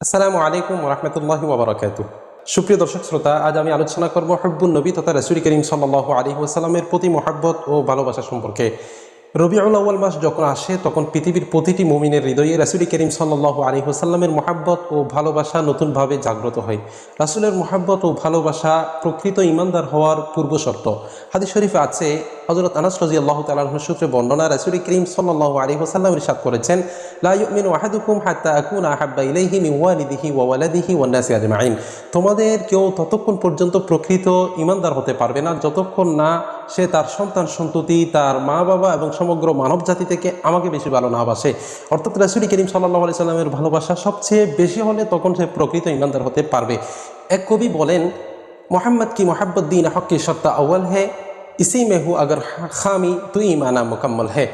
আসসালামু আলাইকুম ওরহমতুল্লাহি ওয়া বারাকাতুহু। সুপ্রিয় দর্শক শ্রোতা, আজ আমি আলোচনা করব হুব্বুন নবী তথা রাসূল করিম সাল্লাল্লাহু আলাইহি ওয়াসাল্লামের প্রতি মহব্বত ও ভালোবাসা সম্পর্কে। রবিউল আউয়াল মাস যখন আসে তখন পৃথিবীর প্রতিটি মুমিনের হৃদয়ে রাসূল করিম সাল্লাল্লাহু আলাইহি ওয়াসাল্লামের মহব্বত ও ভালোবাসা নতুনভাবে জাগ্রত হয়। রাসূলের মহব্বত ও ভালোবাসা প্রকৃত ঈমানদার হওয়ার পূর্বশর্ত। হাদিস শরীফে আছে, হযরত আনাস রাদিয়াল্লাহু তাআলা আনহু সূত্রে বর্ণনা, রাসূল করিম সাল্লাল্লাহু আলাইহি ওয়াসাল্লাম ইরশাদ করেছেন, লা ইউমিনু আহাদুকুম হাত্তা আকুনা আহাব্বা ইলাইহি মিন ওয়ালিদিহি ওয়া ওয়ালাদিহি ওয়ান নাসি আজমাইন। তোমাদের কেউ ততক্ষণ পর্যন্ত প্রকৃত ঈমানদার হতে পারবে না যতক্ষণ না সে তার সন্তান সন্ততি, তার মা বাবা এবং সমগ্র মানব জাতি থেকে আমাকে বেশি ভালো না বাসে। অর্থাৎ রাসূল করিম সাল্লাল্লাহু আলাইহি সাল্লামের ভালোবাসা সবচেয়ে বেশি হলে তখন সে প্রকৃত ঈমানদার হতে পারবে। এক কবি বলেন, মোহাম্মদ কি মোহাব্বত দীন হক কি শর্ত আউ্वल है, इसी में हूँ अगर खामी तो ईमाना मुकम्मल है।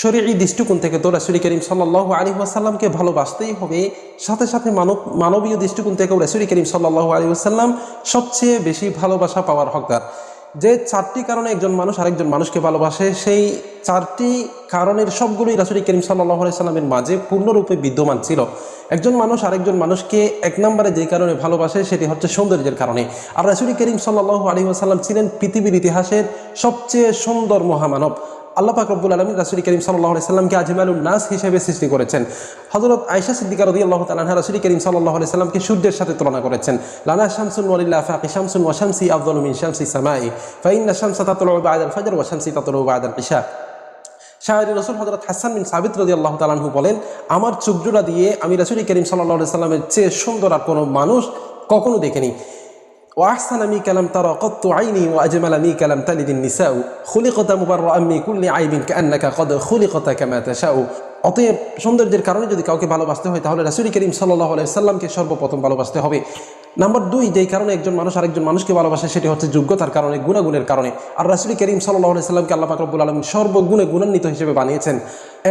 শরীয়ী দৃষ্টিকোণ থেকে তো রাসূল করিম সাল্লাল্লাহু আলাইহি ওয়াসাল্লামকে ভালোবাসতেই হবে, সাথে সাথে মানবীয় দৃষ্টিকোণ থেকেও রাসূল করিম সাল্লাল্লাহু আলাইহি ওয়াসাল্লাম সবচেয়ে বেশি ভালোবাসা পাওয়ার হকদার। যে চারটি কারণে একজন মানুষ আরেকজন মানুষকে ভালোবাসে, সেই চারটি কারণের সবগুলোই রাসূল করিম সাল্লাল্লাহু আলাইহি ওয়াসাল্লামের মাঝে পূর্ণরূপে বিদ্যমান ছিল। একজন মানুষ আরেকজন মানুষকে এক নম্বরে যে কারণে ভালোবাসে সেটি হচ্ছে সৌন্দর্যের কারণে। আর রাসূল করিম সাল্লাল্লাহু আলাইহি ওয়াসাল্লাম ছিলেন পৃথিবীর ইতিহাসের সবচেয়ে সুন্দর মহামানব। আল্লাহ পাক রব্বুল আলামিন রাসূল করিম সাল্লাল্লাহু আলাইহি সাল্লামকে আজমালুন নাস হিসেবে সৃষ্টি করেছেন। হযরত আয়েশা সিদ্দিকা রাদিয়াল্লাহু তাআলা আনহা রাসূল করিম সাল্লাল্লাহু আলাইহি সাল্লামকে সূর্যের সাথে তুলনা করেছেন। লানা শামসুন ওয়ালিল আফাকি শামসুন ওয়া শামসি আফদালু মিন শামসি সামাই ফা ইন্না শামসা তাতলু বা'দা আল ফজর ওয়া শামসি তাতলু বা'দা আল ইশা। শায়রি রাসূল হযরত হাসান বিন সাবিত রাদিয়াল্লাহু তাআলা আনহু বলেন, আমার চোখজোড়া দিয়ে আমি রাসূল করিম সাল্লাল্লাহু আলাইহি সাল্লামের চেয়ে সুন্দর আর কোনো মানুষ কখনো দেখিনি। وأحسن منك لم ترى قط عيني وأجمل منك لم تلد النساء خلقت مبرأ من كل عيب كأنك قد خلقت كما تشاء। অতএব সৌন্দর্যের কারণে যদি কাউকে ভালোবাসতে হয় তাহলে রাসূল করিম সাল্লাল্লাহু আলাইহি সাল্লামকে সর্বপ্রথম ভালোবাসতে হবে। নাম্বার 2, যেই কারণে একজন মানুষ আরেকজন মানুষকে ভালোবাসে সেটি হচ্ছে যোগ্যতার কারণে, গুণাগুণের কারণে। আর রাসূল করিম সাল্লাল্লাহু আলাইহি সাল্লামকে আল্লাহ পাক রব্বুল আলামিন সর্বগুণে গুণান্বিত হিসেবে বানিয়েছেন।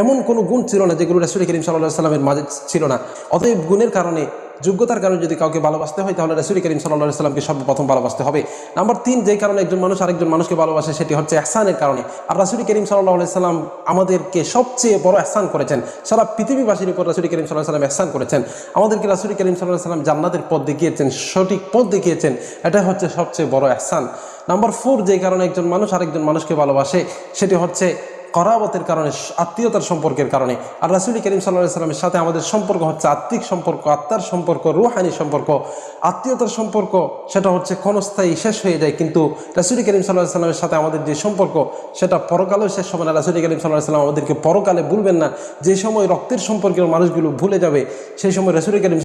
এমন কোনো গুণ ছিল না যেগুলো রাসূল করিম সাল্লাল্লাহু আলাইহি সাল্লামের মাঝে ছিল না। অতএব গুণের কারণে, যোগ্যতার কারণে যদি কাউকে ভালোবাসতে হয় তাহলে রাসূল করিম সাল্লাল্লাহু আলাইহি সাল্লামকে সর্বপ্রথম ভালোবাসতে হবে। নাম্বার 3, যেই কারণে একজন মানুষ আরেকজন মানুষকে ভালোবাসে সেটি হচ্ছে ইহসানের কারণে। আর রাসূল করিম সাল্লাল্লাহু আলাইহি সাল্লাম আমাদেরকে সবচেয়ে বড় ইহসান করেছেন। সারা পৃথিবীবাসীর উপর রাসূল করিম সাল্লাল্লাহু আলাইহি সাল্লাম ইহসান করেছেন। আমাদেরকে রাসূল করিম সাল্লাল্লাহু আলাইহি সাল্লাম জান্নাতের পথ দেখিয়েছেন, সঠিক পথ দেখিয়েছেন। এটা হচ্ছে সবচেয়ে বড় ইহসান। নাম্বার 4, যেই কারণে একজন মানুষ আরেকজন মানুষকে ভালোবাসে সেটি হচ্ছে করাবতের কারণে, আত্মীয়তার সম্পর্কের কারণে। আর রাসূল করিম সাল্লাল্লাহু আলাইহি সাল্লামের সাথে আমাদের সম্পর্ক হচ্ছে আত্মিক সম্পর্ক, আত্মার সম্পর্ক, রূহানি সম্পর্ক। আত্মীয়তার সম্পর্ক সেটা হচ্ছে ক্ষণস্থায়ী, শেষ হয়ে যায়, কিন্তু রাসূল করিম সাল্লাল্লাহু আলাইহি সাল্লামের সাথে আমাদের যে সম্পর্ক সেটা পরকালেও শেষ হবে না। রাসূল করিম সাল্লাল্লাহু আলাইহি সাল্লাম আমাদেরকে পরকালে ভুলবেন না। যে সময় রক্তের সম্পর্কের মানুষগুলো ভুলে যাবে সেই সময় রাসূল করিম